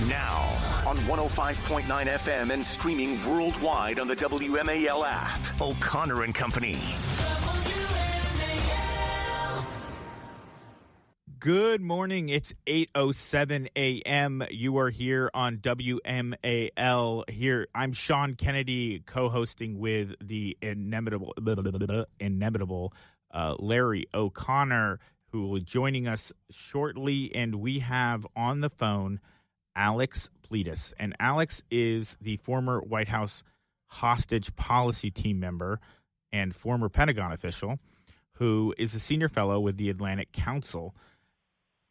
Now, on 105.9 FM and streaming worldwide on the WMAL app, O'Connor and Company. Good morning. It's 8:07 a.m. You are here on WMAL. Here, I'm Sean Kennedy, co-hosting with the inimitable Larry O'Connor, who will be joining us shortly. And we have on the phone Alex Plitsas. And Alex is the former White House hostage policy team member and former Pentagon official who is a senior fellow with the Atlantic Council.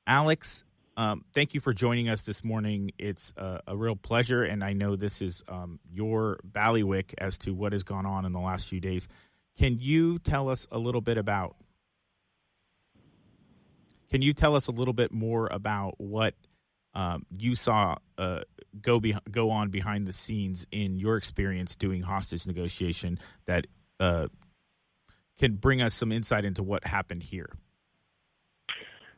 Alex, thank you for joining us this morning. It's a real pleasure, and I know this is your bailiwick as to what has gone on in the last few days. Can you tell us a little bit more about what you saw go on behind the scenes in your experience doing hostage negotiation that can bring us some insight into what happened here?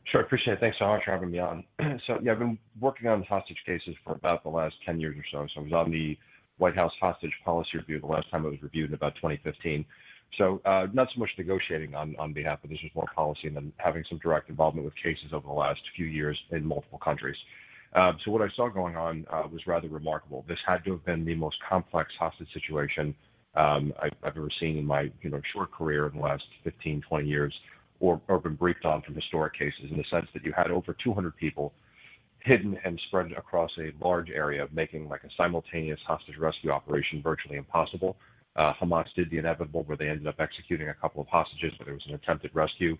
Sure, I appreciate it. Thanks so much for having me on. So, yeah, I've been working on hostage cases for about the last 10 years or so. So I was on the White House hostage policy review the last time it was reviewed in about 2015. So not so much negotiating on behalf of this, was more policy, and then having some direct involvement with cases over the last few years in multiple countries. So what I saw going on was rather remarkable. This had to have been the most complex hostage situation I've ever seen in my short career in the last 15, 20 years, or been briefed on from historic cases, in the sense that you had over 200 people hidden and spread across a large area, making like a simultaneous hostage rescue operation virtually impossible. Hamas did the inevitable, where they ended up executing a couple of hostages, where there was an attempted rescue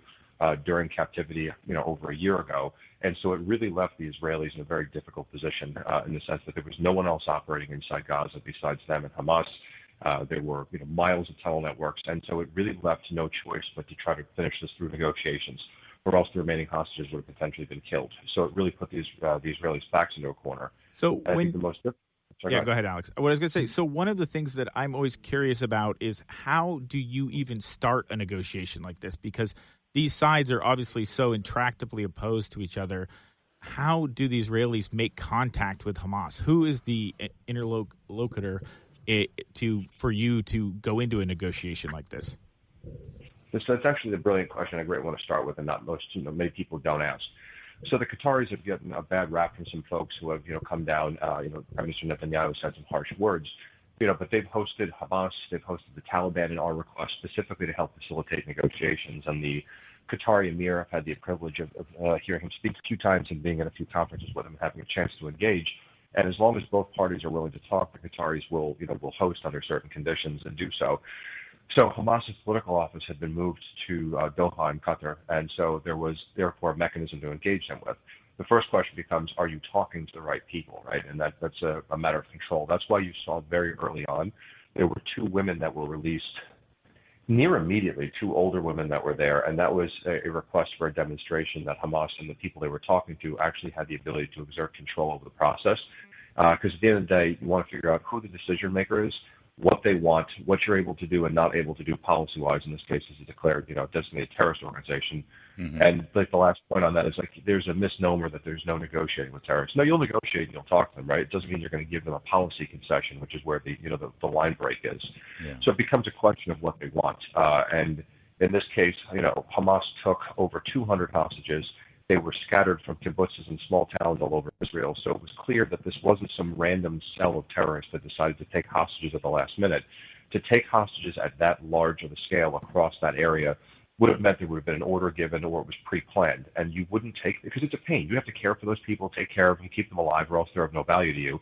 during captivity, over a year ago. And so it really left the Israelis in a very difficult position in the sense that there was no one else operating inside Gaza besides them and Hamas. There were miles of tunnel networks, and so it really left no choice but to try to finish this through negotiations, or else the remaining hostages would have potentially been killed. So it really put the Israelis' backs into a corner. So go ahead, Alex. What I was going to say, so one of the things that I'm always curious about is how do you even start a negotiation like this? Because these sides are obviously so intractably opposed to each other. How do the Israelis make contact with Hamas? Who is the interlocutor for you to go into a negotiation like this? So that's actually a brilliant question, a great one to start with, and not most, many people don't ask. So the Qataris have gotten a bad rap from some folks who have, come down. Prime Minister Netanyahu said some harsh words, but they've hosted Hamas, they've hosted the Taliban in our request specifically to help facilitate negotiations. And the Qatari Emir, I've had the privilege of hearing him speak a few times and being at a few conferences with him and having a chance to engage. And as long as both parties are willing to talk, the Qataris will host under certain conditions and do so. So Hamas's political office had been moved to Doha in Qatar, and so there was therefore a mechanism to engage them with. The first question becomes, are you talking to the right people, right? And that's a matter of control. That's why you saw very early on there were two women that were released near immediately, two older women that were there, and that was a request for a demonstration that Hamas and the people they were talking to actually had the ability to exert control over the process. Because at the end of the day, you want to figure out who the decision maker is, what they want, what you're able to do and not able to do policy-wise. In this case, is a declared, designated terrorist organization. Mm-hmm. And the last point on that is there's a misnomer that there's no negotiating with terrorists. No, you'll negotiate and you'll talk to them, right? It doesn't mean you're going to give them a policy concession, which is where the line break is. Yeah. So it becomes a question of what they want. And in this case, Hamas took over 200 hostages. They were scattered from kibbutzes and small towns all over Israel. So it was clear that this wasn't some random cell of terrorists that decided to take hostages at the last minute. To take hostages at that large of a scale across that area would have meant there would have been an order given, or it was pre-planned. And you wouldn't take, because it's a pain. You have to care for those people, take care of them, keep them alive, or else they're of no value to you.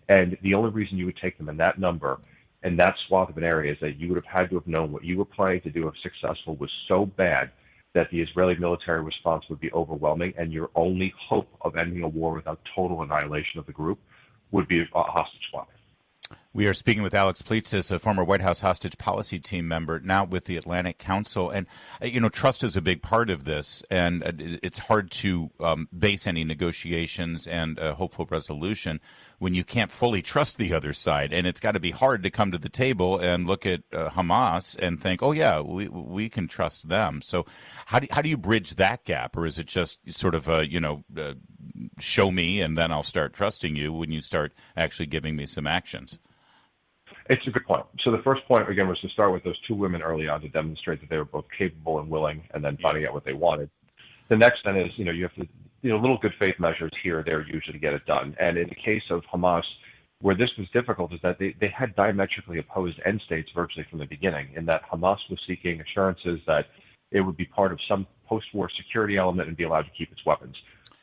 And the only reason you would take them in that number and that swath of an area is that you would have had to have known what you were planning to do if successful was so bad that the Israeli military response would be overwhelming, and your only hope of ending a war without total annihilation of the group would be a hostage swap. We are speaking with Alex Plitsas, a former White House hostage policy team member, now with the Atlantic Council. And, trust is a big part of this, and it's hard to base any negotiations and a hopeful resolution when you can't fully trust the other side. And it's got to be hard to come to the table and look at Hamas and think, oh, yeah, we can trust them. So how do you bridge that gap? Or is it just sort of show me and then I'll start trusting you when you start actually giving me some actions? It's a good point. So the first point, again, was to start with those two women early on to demonstrate that they were both capable and willing, and then finding out what they wanted. The next then is, you have to, little good faith measures here or there usually to get it done. And in the case of Hamas, where this was difficult is that they had diametrically opposed end states virtually from the beginning, in that Hamas was seeking assurances that it would be part of some post-war security element and be allowed to keep its weapons.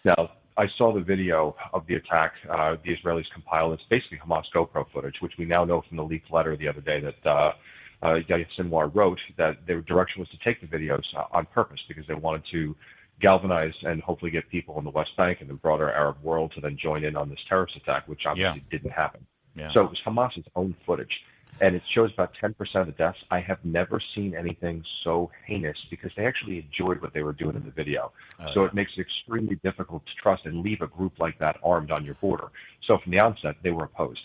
Now, I saw the video of the attack the Israelis compiled. It's basically Hamas GoPro footage, which we now know from the leaked letter the other day that Yahya Sinwar wrote, that their direction was to take the videos on purpose because they wanted to galvanize and hopefully get people in the West Bank and the broader Arab world to then join in on this terrorist attack, which obviously didn't happen. Yeah. So it was Hamas's own footage. And it shows about 10% of the deaths. I have never seen anything so heinous because they actually enjoyed what they were doing in the video. So it makes it extremely difficult to trust and leave a group like that armed on your border. So from the onset, they were opposed.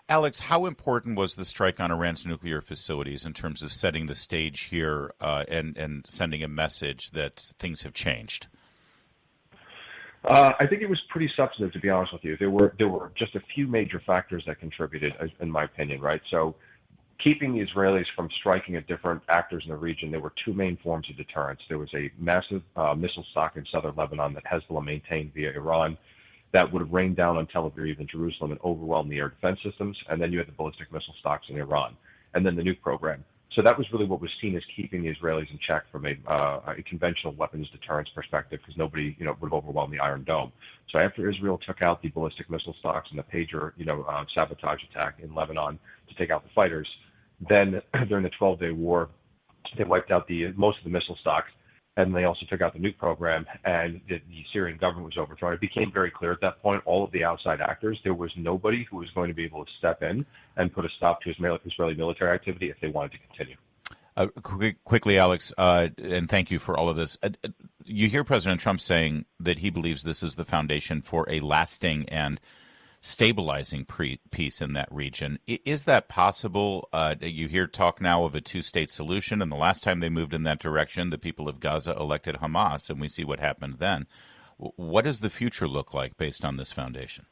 Alex, how important was the strike on Iran's nuclear facilities in terms of setting the stage here and sending a message that things have changed? I think it was pretty substantive, to be honest with you. There were just a few major factors that contributed, in my opinion, right? So keeping the Israelis from striking at different actors in the region, there were two main forms of deterrence. There was a massive missile stock in southern Lebanon that Hezbollah maintained via Iran that would have rained down on Tel Aviv and Jerusalem and overwhelmed the air defense systems. And then you had the ballistic missile stocks in Iran, and then the nuke program. So that was really what was seen as keeping the Israelis in check from a conventional weapons deterrence perspective, because nobody, would have overwhelmed the Iron Dome. So after Israel took out the ballistic missile stocks and the pager, sabotage attack in Lebanon to take out the fighters, then during the 12-day war, they wiped out most of the missile stocks, and they also took out the nuke program, and the Syrian government was overthrown. It became very clear at that point, all of the outside actors, there was nobody who was going to be able to step in and put a stop to Israeli military activity if they wanted to continue. Quickly, Alex, and thank you for all of this. You hear President Trump saying that he believes this is the foundation for a lasting and stabilizing peace in that region. Is that possible? You hear talk now of a two-state solution, and the last time they moved in that direction, the people of Gaza elected Hamas, and we see what happened then. What does the future look like based on this foundation?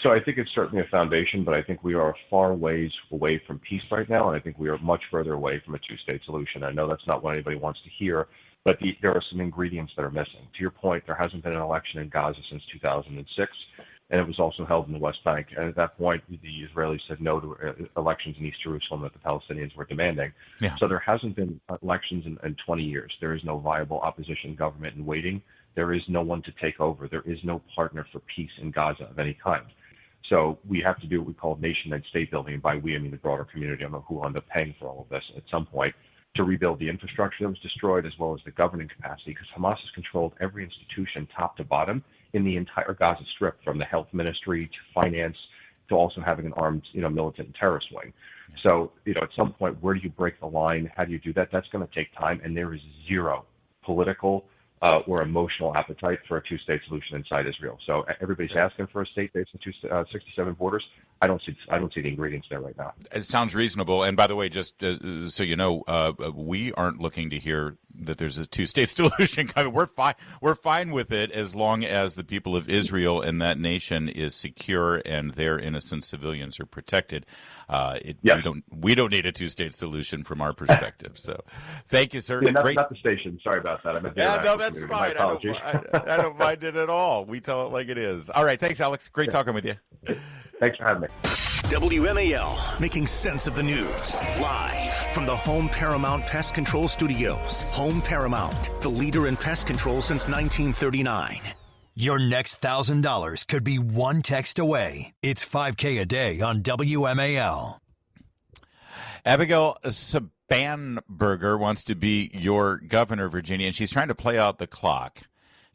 So I think it's certainly a foundation, but I think we are far ways away from peace right now, and I think we are much further away from a two-state solution. I know that's not what anybody wants to hear, but there are some ingredients that are missing. To your point, there hasn't been an election in Gaza since 2006. And it was also held in the West Bank. And at that point, the Israelis said no to elections in East Jerusalem that the Palestinians were demanding. Yeah. So there hasn't been elections in 20 years. There is no viable opposition government in waiting. There is no one to take over. There is no partner for peace in Gaza of any kind. So we have to do what we call nation and state building. And by we, I mean the broader community. I don't know who will end up paying for all of this at some point, to rebuild the infrastructure that was destroyed, as well as the governing capacity, because Hamas has controlled every institution top to bottom in the entire Gaza Strip, from the health ministry to finance to also having an armed, militant and terrorist wing. So, at some point, where do you break the line? How do you do that? That's going to take time, and there is zero political or emotional appetite for a two-state solution inside Israel. So everybody's asking for a state based on 67 borders. I don't see the ingredients there right now. It sounds reasonable. And by the way, just so you know, we aren't looking to hear that there's a two-state solution coming. We're fine with it as long as the people of Israel and that nation is secure and their innocent civilians are protected. We don't need a two-state solution from our perspective. So, thank you, sir. Not the station. Sorry about that. That's fine. I don't mind it at all. We tell it like it is. All right. Thanks, Alex. Great talking with you. Thanks for having me. WMAL, making sense of the news. Live from the Home Paramount Pest Control Studios. Home Paramount, the leader in pest control since 1939. Your next $1,000 could be one text away. It's $5K a day on WMAL. Abigail Spanberger wants to be your governor of Virginia, and she's trying to play out the clock.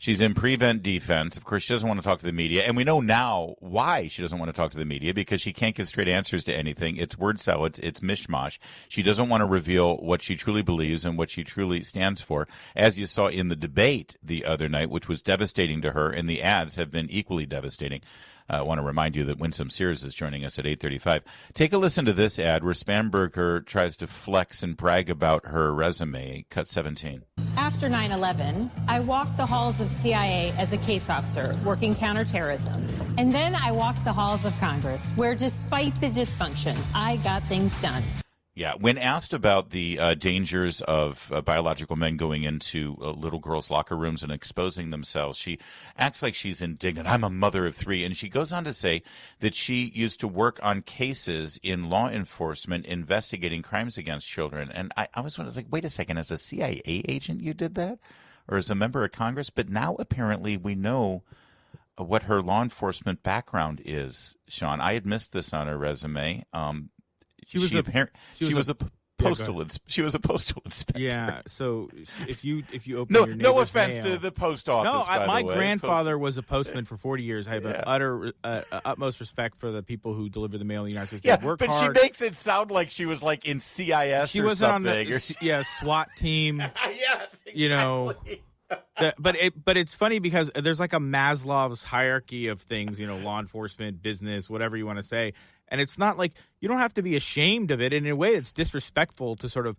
She's in prevent defense. Of course, she doesn't want to talk to the media. And we know now why she doesn't want to talk to the media, because she can't give straight answers to anything. It's word salad. It's mishmash. She doesn't want to reveal what she truly believes and what she truly stands for. As you saw in the debate the other night, which was devastating to her, and the ads have been equally devastating. I want to remind you that Winsome Earle-Sears is joining us at 8:35. Take a listen to this ad where Spanberger tries to flex and brag about her resume. Cut 17. After 9/11, I walked the halls of CIA as a case officer working counterterrorism. And then I walked the halls of Congress, where despite the dysfunction, I got things done. Yeah, when asked about the dangers of biological men going into little girls' locker rooms and exposing themselves, she acts like she's indignant. I'm a mother of three. And she goes on to say that she used to work on cases in law enforcement investigating crimes against children. And I was like, wait a second, as a CIA agent you did that? Or as a member of Congress? But now apparently we know what her law enforcement background is, Sean. I had missed this on her resume. She was a postal inspector. Yeah. So if you open your no offense mail, to the post office. No, my grandfather was a postman for 40 years. I have utmost respect for the people who deliver the mail in the United States. Yeah, they work but hard. She makes it sound like she was like in CIS she or wasn't something. on the SWAT team. Yes, exactly. You know. But it's funny because there's like a Maslow's hierarchy of things, law enforcement, business, whatever you want to say. And it's not like you don't have to be ashamed of it. And in a way, it's disrespectful to sort of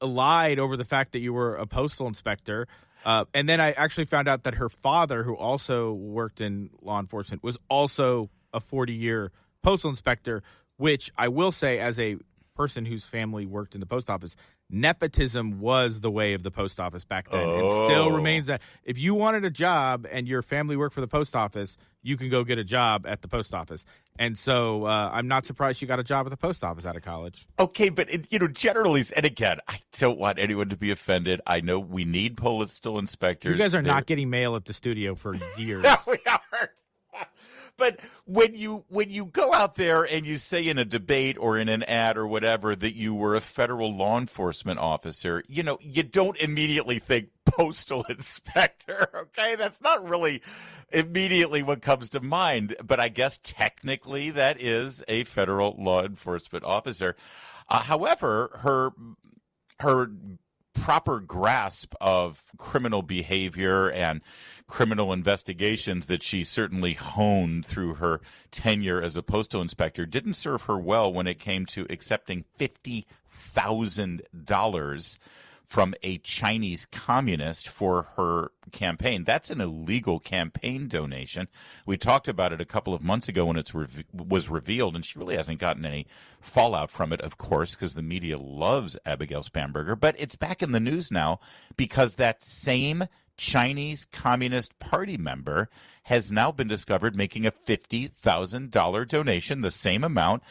lied over the fact that you were a postal inspector. And then I actually found out that her father, who also worked in law enforcement, was also a 40-year postal inspector, which I will say, as a person whose family worked in the post office, nepotism was the way of the post office back then. It still remains that. If you wanted a job and your family worked for the post office, you can go get a job at the post office. And so I'm not surprised she got a job at the post office out of college. Okay, but generally, and again, I don't want anyone to be offended. I know we need postal inspectors. You guys are not getting mail at the studio for years. No, we aren't. But when you go out there and you say in a debate or in an ad or whatever that you were a federal law enforcement officer, you don't immediately think postal inspector, okay? That's not really immediately what comes to mind. But I guess technically that is a federal law enforcement officer. However, her proper grasp of criminal behavior and criminal investigations that she certainly honed through her tenure as a postal inspector didn't serve her well when it came to accepting $50,000 from a Chinese communist for her campaign. That's an illegal campaign donation. We talked about it a couple of months ago when it was revealed, and she really hasn't gotten any fallout from it, of course, because the media loves Abigail Spanberger. But it's back in the news now because that same Chinese Communist Party member has now been discovered making a $50,000 donation, the same amount,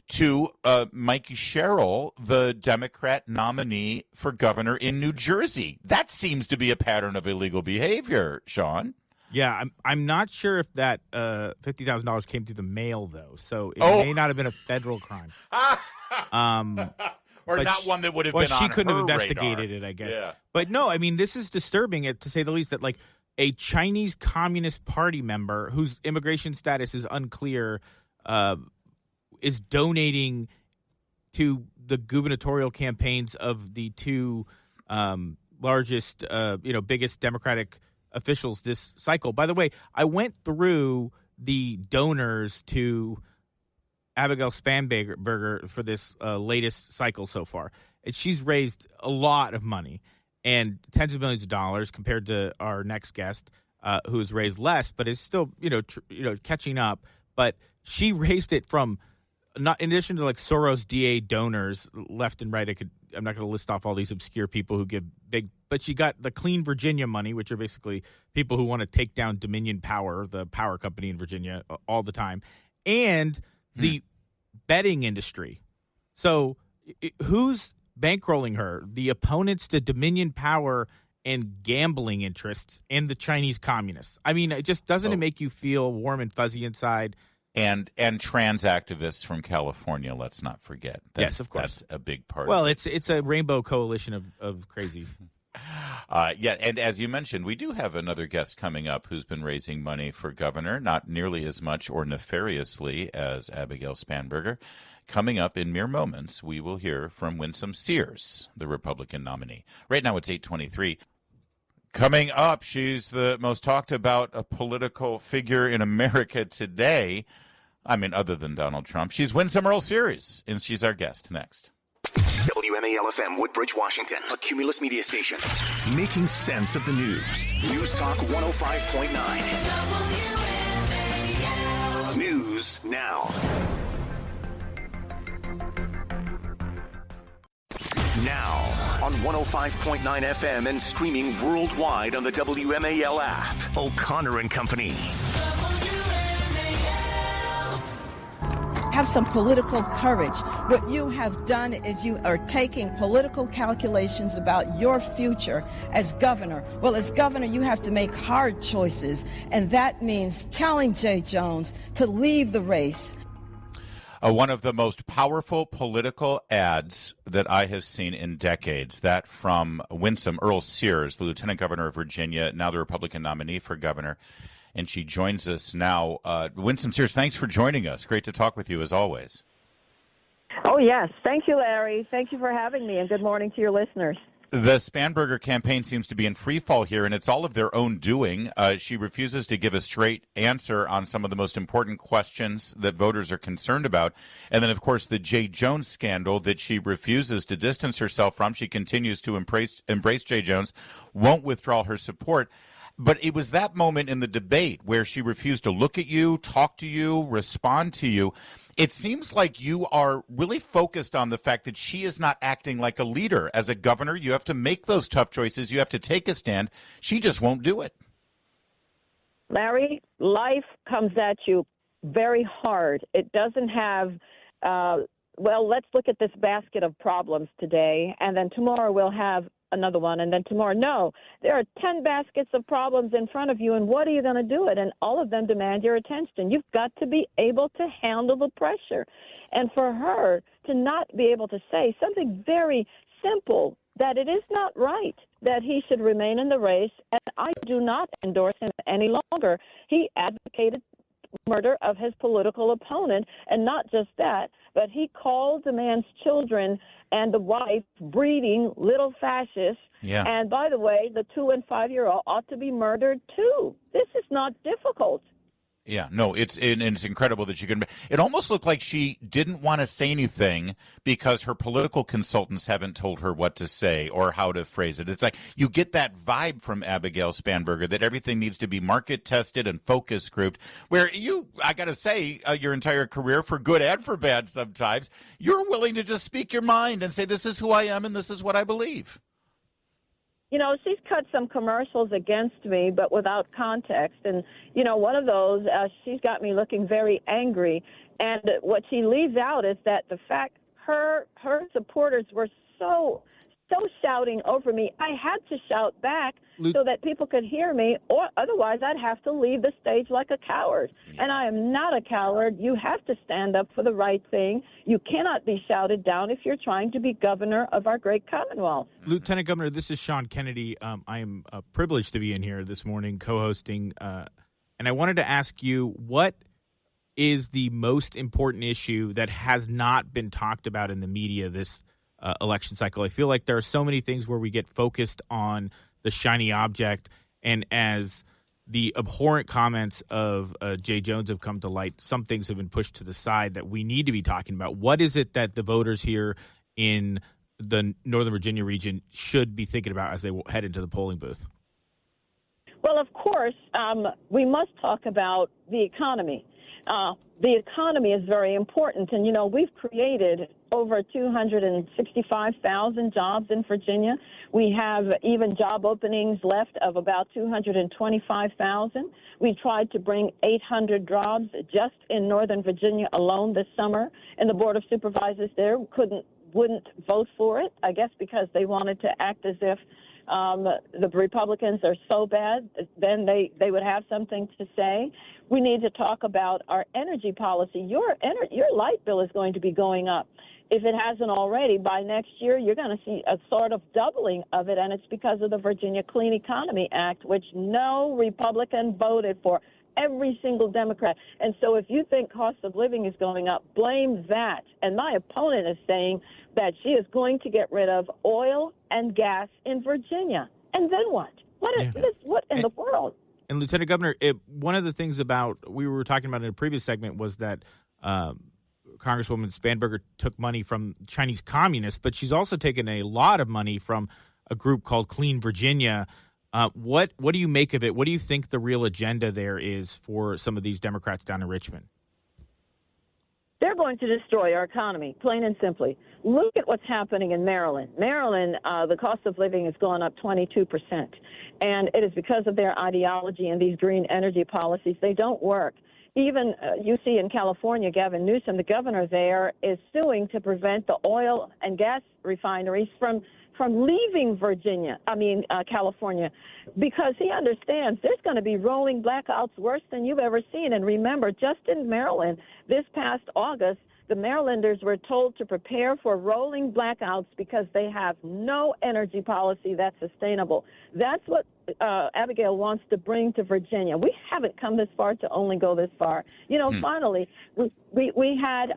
to Mike Sherrill, the Democrat nominee for governor in New Jersey. That seems to be a pattern of illegal behavior, Sean. Yeah, I'm not sure if that $50,000 came through the mail, though. So it may not have been a federal crime. Or not one that would have been on her radar. She couldn't have investigated it, I guess. Yeah. But no, I mean, this is disturbing, to say the least, that like a Chinese Communist Party member whose immigration status is unclear is donating to the gubernatorial campaigns of the two largest, biggest Democratic officials this cycle. By the way, I went through the donors to Abigail Spanberger for this latest cycle so far. And she's raised a lot of money and tens of millions of dollars compared to our next guest, who has raised less, but is still, catching up. But she raised it from, not in addition to like Soros DA donors left and right. I'm not going to list off all these obscure people who give big, but she got the Clean Virginia money, which are basically people who want to take down Dominion Power, the power company in Virginia, all the time, and the betting industry. So who's bankrolling her? The opponents to Dominion Power and gambling interests and the Chinese communists. I mean, it just doesn't it make you feel warm and fuzzy inside? And trans activists from California, let's not forget. Yes, of course. That's a big part of it. Well, it's a rainbow coalition of crazy. Yeah, and as you mentioned, we do have another guest coming up who's been raising money for governor, not nearly as much or nefariously as Abigail Spanberger. Coming up in mere moments, we will hear from Winsome Earle-Sears, the Republican nominee. Right now it's 8:23. Coming up, she's the most talked about political figure in America today. I mean, other than Donald Trump. She's Winsome Earle-Sears, and she's our guest next. WMAL FM, Woodbridge, Washington, a Cumulus media station. Making sense of the news. News Talk 105.9. News now. Now, on 105.9 FM and streaming worldwide on the WMAL app. O'Connor and Company. Have some political courage. What you have done is you are taking political calculations about your future as governor. Well, as governor, you have to make hard choices, and that means telling Jay Jones to leave the race. One of the most powerful political ads that I have seen in decades, that from Winsome Earle-Sears, the Lieutenant Governor of Virginia, now the Republican nominee for governor, and she joins us now. Winsome Earle-Sears, thanks for joining us. Great to talk with you, as always. Oh, yes. Thank you, Larry. Thank you for having me, and good morning to your listeners. The Spanberger campaign seems to be in free fall here, and it's all of their own doing. She refuses to give a straight answer on some of the most important questions that voters are concerned about. And then, of course, the Jay Jones scandal that she refuses to distance herself from. She continues to embrace Jay Jones, won't withdraw her support. But it was that moment in the debate where she refused to look at you, talk to you, respond to you. It seems like you are really focused on the fact that she is not acting like a leader. As a governor, you have to make those tough choices. You have to take a stand. She just won't do it. Larry, life comes at you very hard. It doesn't have, let's look at this basket of problems today, and then tomorrow we'll have another one, and then tomorrow. No, there are 10 baskets of problems in front of you, and what are you going to do it? And all of them demand your attention. You've got to be able to handle the pressure. And for her to not be able to say something very simple, that it is not right that he should remain in the race, and I do not endorse him any longer. He advocated murder of his political opponent, and not just that, but he called the man's children and the wife breeding little fascists. Yeah. And by the way, the 2- and 5-year-old ought to be murdered too. This is not difficult. Yeah, no, it's incredible that she couldn't. It almost looked like she didn't want to say anything because her political consultants haven't told her what to say or how to phrase it. It's like you get that vibe from Abigail Spanberger that everything needs to be market tested and focus grouped, where I got to say, your entire career, for good and for bad sometimes, you're willing to just speak your mind and say, this is who I am and this is what I believe. You know, she's cut some commercials against me, but without context. And, you know, one of those, she's got me looking very angry. And what she leaves out is that the fact her supporters were so shouting over me, I had to shout back so that people could hear me, or otherwise I'd have to leave the stage like a coward. And I am not a coward. You have to stand up for the right thing. You cannot be shouted down if you're trying to be governor of our great Commonwealth. Lieutenant Governor, this is Sean Kennedy. I am privileged to be in here this morning co-hosting, and I wanted to ask you, what is the most important issue that has not been talked about in the media this election cycle? I feel like there are so many things where we get focused on the shiny object, and as the abhorrent comments of Jay Jones have come to light, some things have been pushed to the side that we need to be talking about. What is it that the voters here in the Northern Virginia region should be thinking about as they head into the polling booth? Well, of course, we must talk about the economy. The economy is very important. And, you know, we've created over 265,000 jobs in Virginia. We have even job openings left of about 225,000. We tried to bring 800 jobs just in Northern Virginia alone this summer, and the Board of Supervisors there wouldn't vote for it, I guess because they wanted to act as if the Republicans are so bad, then they would have something to say. We need to talk about our energy policy. Your light bill is going to be going up. If it hasn't already, by next year, you're going to see a sort of doubling of it, and it's because of the Virginia Clean Economy Act, which no Republican voted for, every single Democrat. And so if you think cost of living is going up, blame that. And my opponent is saying that she is going to get rid of oil and gas in Virginia. And then what? What in the world? And Lieutenant Governor, one of the things we were talking about in a previous segment was that Congresswoman Spanberger took money from Chinese communists, but she's also taken a lot of money from a group called Clean Virginia. What do you make of it? What do you think the real agenda there is for some of these Democrats down in Richmond? They're going to destroy our economy, plain and simply. Look at what's happening in Maryland. Maryland, the cost of living has gone up 22%, and it is because of their ideology and these green energy policies. They don't work. Even you see in California, Gavin Newsom, the governor there, is suing to prevent the oil and gas refineries from leaving California, because he understands there's going to be rolling blackouts worse than you've ever seen. And remember, just in Maryland, this past August, the Marylanders were told to prepare for rolling blackouts because they have no energy policy that's sustainable. That's what Abigail wants to bring to Virginia. We haven't come this far to only go this far. Finally, we had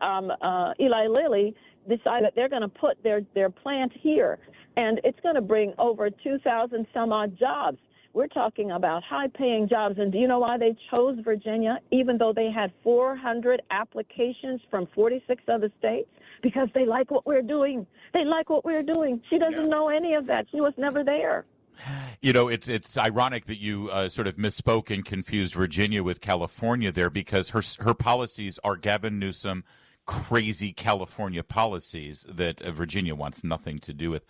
Eli Lilly decide that they're going to put their plant here, and it's going to bring over 2,000 some odd jobs. We're talking about high-paying jobs, and do you know why they chose Virginia, even though they had 400 applications from 46 other states? Because they like what we're doing. They like what we're doing. She doesn't know any of that. She was never there. It's ironic that you sort of misspoke and confused Virginia with California there, because her policies are Gavin Newsom crazy California policies that Virginia wants nothing to do with.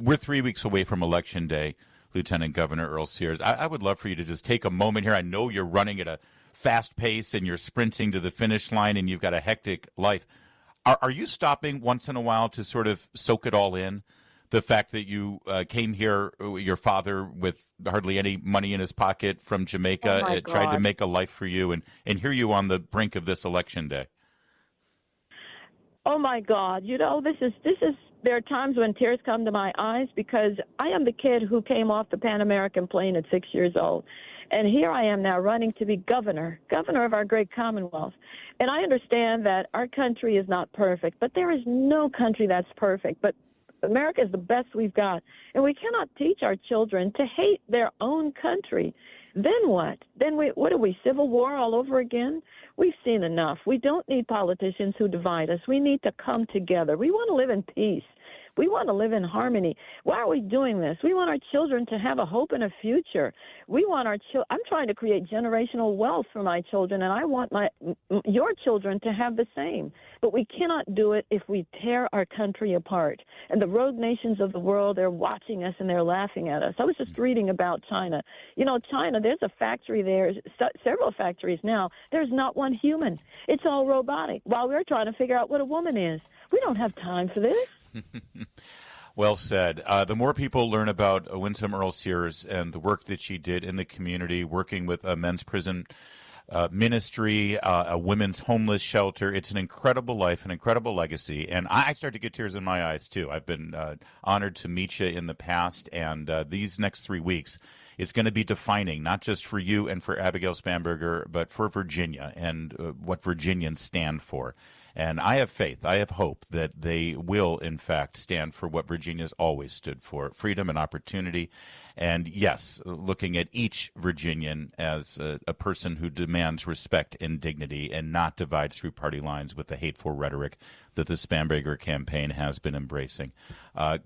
We're 3 weeks away from Election Day, Lieutenant Governor Earle-Sears. I would love for you to just take a moment here. I know you're running at a fast pace and you're sprinting to the finish line and you've got a hectic life. Are you stopping once in a while to sort of soak it all in? The fact that you came here, your father with hardly any money in his pocket from Jamaica, tried to make a life for you, and here you on the brink of this Election Day. Oh my God! This is. There are times when tears come to my eyes, because I am the kid who came off the Pan American plane at 6 years old. And here I am now running to be governor of our great Commonwealth. And I understand that our country is not perfect, but there is no country that's perfect. But America is the best we've got. And we cannot teach our children to hate their own country. Then what? What are we, civil war all over again? We've seen enough. We don't need politicians who divide us. We need to come together. We want to live in peace. We want to live in harmony. Why are we doing this? We want our children to have a hope and a future. We want I'm trying to create generational wealth for my children, and I want your children to have the same. But we cannot do it if we tear our country apart. And the rogue nations of the world, they're watching us and they're laughing at us. I was just reading about China. China, there's a factory there, several factories now. There's not one human. It's all robotic. While we're trying to figure out what a woman is. We don't have time for this. Well said. The more people learn about Winsome Earle-Sears and the work that she did in the community, working with a men's prison ministry, a women's homeless shelter, it's an incredible life, an incredible legacy. And I start to get tears in my eyes, too. I've been honored to meet you in the past, and these next 3 weeks, it's going to be defining, not just for you and for Abigail Spanberger, but for Virginia and what Virginians stand for. And I have faith, I have hope that they will, in fact, stand for what Virginia's always stood for, freedom and opportunity. And yes, looking at each Virginian as a person who demands respect and dignity and not divides through party lines with the hateful rhetoric that the Spanberger campaign has been embracing.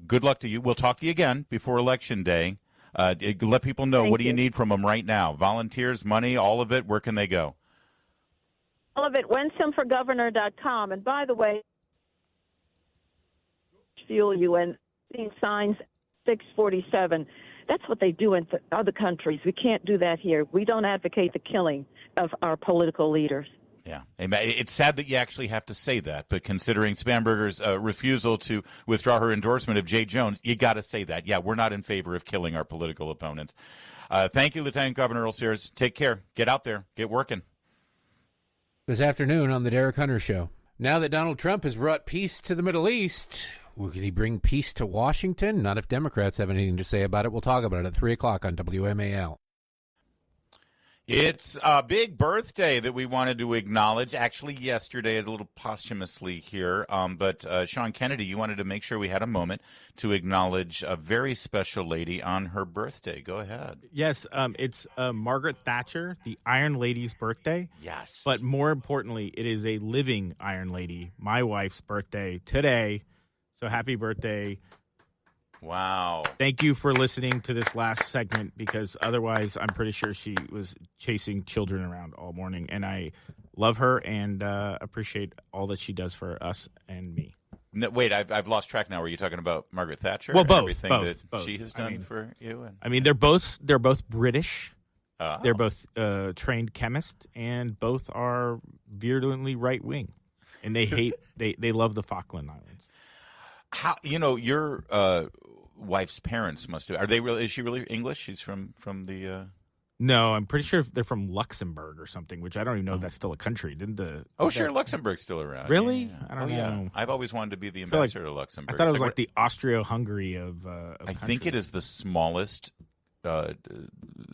Good luck to you. We'll talk to you again before Election Day. Let people know, what do you need from them right now? Volunteers, money, all of it, where can they go? All of it, winsomeforgovernor.com. And by the way, fuel you and seeing signs 647. That's what they do in other countries. We can't do that here. We don't advocate the killing of our political leaders. Yeah. It's sad that you actually have to say that, but considering Spanberger's refusal to withdraw her endorsement of Jay Jones, you got to say that. Yeah, we're not in favor of killing our political opponents. Thank you, Lieutenant Governor Earle-Sears. Take care. Get out there. Get working. This afternoon on the Derek Hunter Show. Now that Donald Trump has brought peace to the Middle East, will he bring peace to Washington? Not if Democrats have anything to say about it. We'll talk about it at 3 o'clock on WMAL. It's a big birthday that we wanted to acknowledge. Actually, yesterday, a little posthumously here. But Sean Kennedy, you wanted to make sure we had a moment to acknowledge a very special lady on her birthday. Go ahead. Yes, it's Margaret Thatcher, the Iron Lady's birthday. Yes. But more importantly, it is a living Iron Lady, my wife's birthday today. So happy birthday. Wow. Thank you for listening to this last segment, because otherwise I'm pretty sure she was chasing children around all morning. And I love her and appreciate all that she does for us and me. No, wait, I've lost track now. Were you talking about Margaret Thatcher? Well, both. Everything both, that she has done for you? I mean, they're both British. They're both trained chemists, and both are virulently right wing. And they hate, they love the Falkland Islands. How, your wife's parents must have. Are they really? Is she really English? She's from the. No, I'm pretty sure they're from Luxembourg or something, which I don't even know if that's still a country. Sure, Luxembourg's still around. Really? Yeah. I don't know. I've always wanted to be the ambassador to Luxembourg. I thought it was like the Austria-Hungary of I think it is the smallest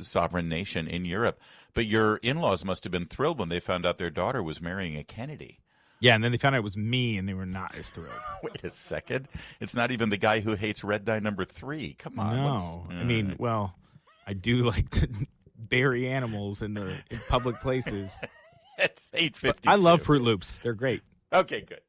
sovereign nation in Europe. But your in-laws must have been thrilled when they found out their daughter was marrying a Kennedy. Yeah, and then they found out it was me, and they were not as thrilled. Wait a second. It's not even the guy who hates Red Dye number 3. Come on. No. I mean, well, I do like to bury animals in public places. It's 8:52. I love Fruit Loops. They're great. Okay, good.